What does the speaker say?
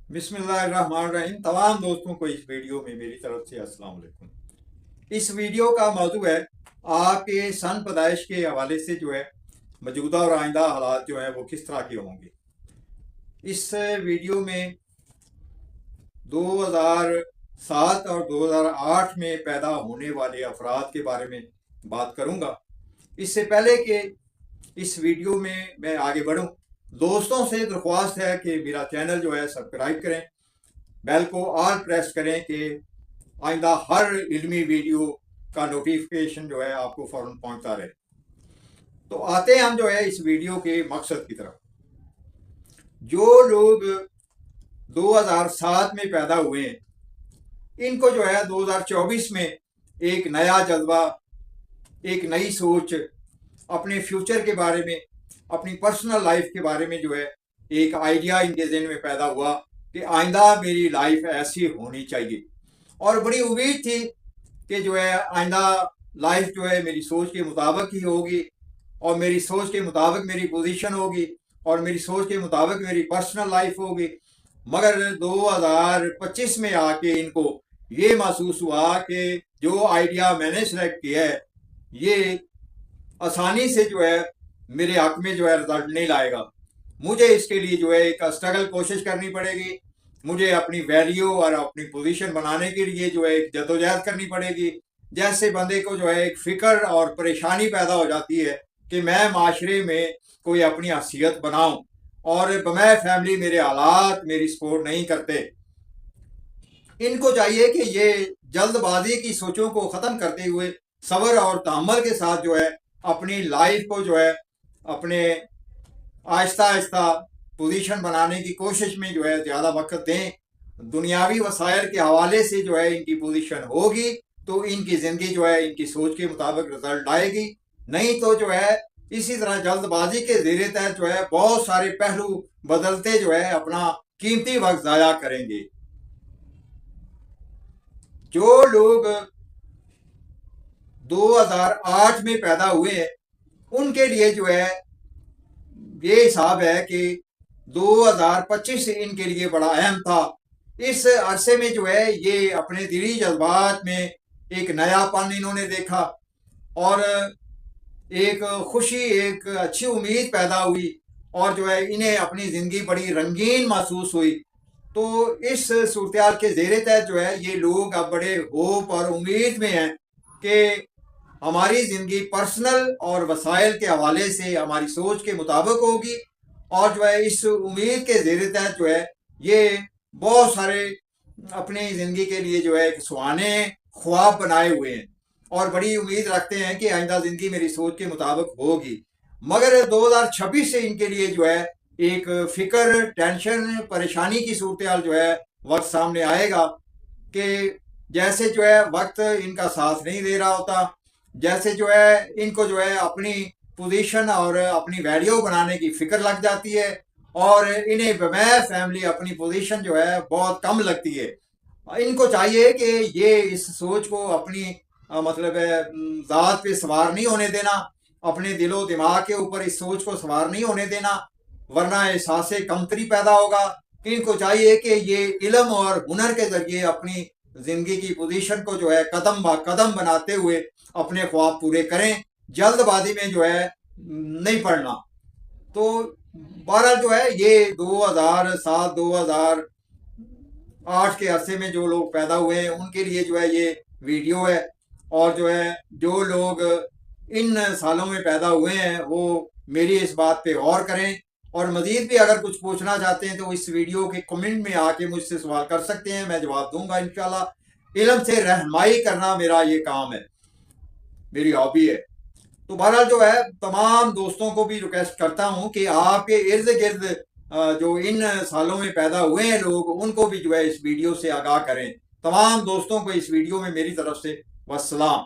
बिस्मिल्लाहिर्रहमानिर्रहीम। तमाम दोस्तों को इस वीडियो में मेरी तरफ से अस्सलाम वालेकुम। इस वीडियो का मौजू है आपके सन पैदाइश के हवाले से जो है मौजूदा और आइंदा हालात जो है वो किस तरह के होंगे। इस वीडियो में 2007 और 2008 में पैदा होने वाले अफराद के बारे में बात करूंगा। इससे पहले कि इस वीडियो में मैं आगे बढ़ूं, दोस्तों से दरख्वास्त है कि मेरा चैनल जो है सब्सक्राइब करें, बेल को ऑल प्रेस करें कि आइंदा हर इल्मी वीडियो का नोटिफिकेशन जो है आपको फ़ौरन पहुंचता रहे। तो आते हैं हम जो है इस वीडियो के मकसद की तरफ। जो लोग 2007 में पैदा हुए हैं, इनको जो है 2024 में एक नया जज्बा, एक नई सोच, अपने फ्यूचर के बारे में, अपनी पर्सनल लाइफ के बारे में जो है एक आइडिया इनके ज़हन में पैदा हुआ कि आइंदा मेरी लाइफ ऐसी होनी चाहिए। और बड़ी उम्मीद थी कि जो है आइंदा लाइफ जो है मेरी सोच के मुताबिक ही होगी, और मेरी सोच के मुताबिक मेरी पोजीशन होगी, और मेरी सोच के मुताबिक मेरी पर्सनल लाइफ होगी। मगर 2025 में आके इनको ये महसूस हुआ कि जो आइडिया मैंने सेलेक्ट किया है ये आसानी से जो है मेरे हक में जो है रिजल्ट नहीं लाएगा। मुझे इसके लिए जो है एक स्ट्रगल कोशिश करनी पड़ेगी। मुझे अपनी वैल्यू और अपनी पोजीशन बनाने के लिए जो है एक जदोजहद करनी पड़ेगी। जैसे बंदे को जो है एक फिक्र और परेशानी पैदा हो जाती है कि मैं माशरे में कोई अपनी हैसियत बनाऊं, और मैं फैमिली मेरे हालात मेरी सपोर्ट नहीं करते। इनको चाहिए कि ये जल्दबाजी की सोचों को ख़त्म करते हुए सब्र और तहम्मुल के साथ जो है अपनी लाइफ को जो है अपने आहिस्ता आहिस्ता पोजीशन बनाने की कोशिश में जो है ज़्यादा वक्त दें। दुनियावी वसाइल के हवाले से जो है इनकी पोजीशन होगी तो इनकी ज़िंदगी जो है इनकी सोच के मुताबिक रिजल्ट आएगी। नहीं तो जो है इसी तरह जल्दबाजी के ज़ेरे तहत जो है बहुत सारे पहलू बदलते जो है अपना कीमती वक्त ज़ाया करेंगे। जो लोग 2008 में पैदा हुए हैं उनके लिए जो है ये हिसाब है कि 2025 इनके लिए बड़ा अहम था। इस अरसे में जो है ये अपने दिली जज्बात में एक नयापन इन्होंने देखा, और एक खुशी, एक अच्छी उम्मीद पैदा हुई, और जो है इन्हें अपनी ज़िंदगी बड़ी रंगीन महसूस हुई। तो इस सूरत के ज़ेरे तहत जो है ये लोग अब बड़े होप और उम्मीद में हैं कि हमारी ज़िंदगी पर्सनल और वसाइल के हवाले से हमारी सोच के मुताबिक होगी। और जो है इस उम्मीद के ज़ेरे तहत जो है ये बहुत सारे अपनी ज़िंदगी के लिए जो है एक सुहाने ख्वाब बनाए हुए हैं, और बड़ी उम्मीद रखते हैं कि आइंदा ज़िंदगी मेरी सोच के मुताबिक होगी। मगर 2026 से इनके लिए जो है एक फ़िक्र, टेंशन, परेशानी की सूरत जो है वक्त सामने आएगा कि जैसे जो है वक्त इनका साथ नहीं दे रहा होता, जैसे जो है इनको जो है अपनी पोजीशन और अपनी वैल्यू बनाने की फिक्र लग जाती है, और इन्हें बगैर फैमिली अपनी पोजीशन जो है बहुत कम लगती है। इनको चाहिए कि ये इस सोच को अपनी मतलब ज़ात पे सवार नहीं होने देना, अपने दिलो दिमाग के ऊपर इस सोच को सवार नहीं होने देना, वरना एहसास कमतरी पैदा होगा। इनको चाहिए कि ये इल्म और हुनर के ज़रिए अपनी ज़िंदगी की पोजीशन को जो है कदम ब कदम बनाते हुए अपने ख्वाब पूरे करें, जल्दबाजी में जो है नहीं पड़ना। तो बहरहाल जो है ये 2007 2008 के अरसे में जो लोग पैदा हुए हैं उनके लिए जो है ये वीडियो है। और जो है जो लोग इन सालों में पैदा हुए हैं वो मेरी इस बात पे गौर करें, और मज़ीद भी अगर कुछ पूछना चाहते हैं तो इस वीडियो के कमेंट में आके मुझसे सवाल कर सकते हैं, मैं जवाब दूंगा इंशाल्लाह। इल्म से रहनुमाई करना मेरा ये काम है, मेरी हॉबी है। तो बहरहाल जो है तमाम दोस्तों को भी रिक्वेस्ट करता हूँ कि आपके इर्द गिर्द जो इन सालों में पैदा हुए हैं लोग, उनको भी जो है इस वीडियो से आगाह करें। तमाम दोस्तों को इस वीडियो में मेरी तरफ से वस्सलाम।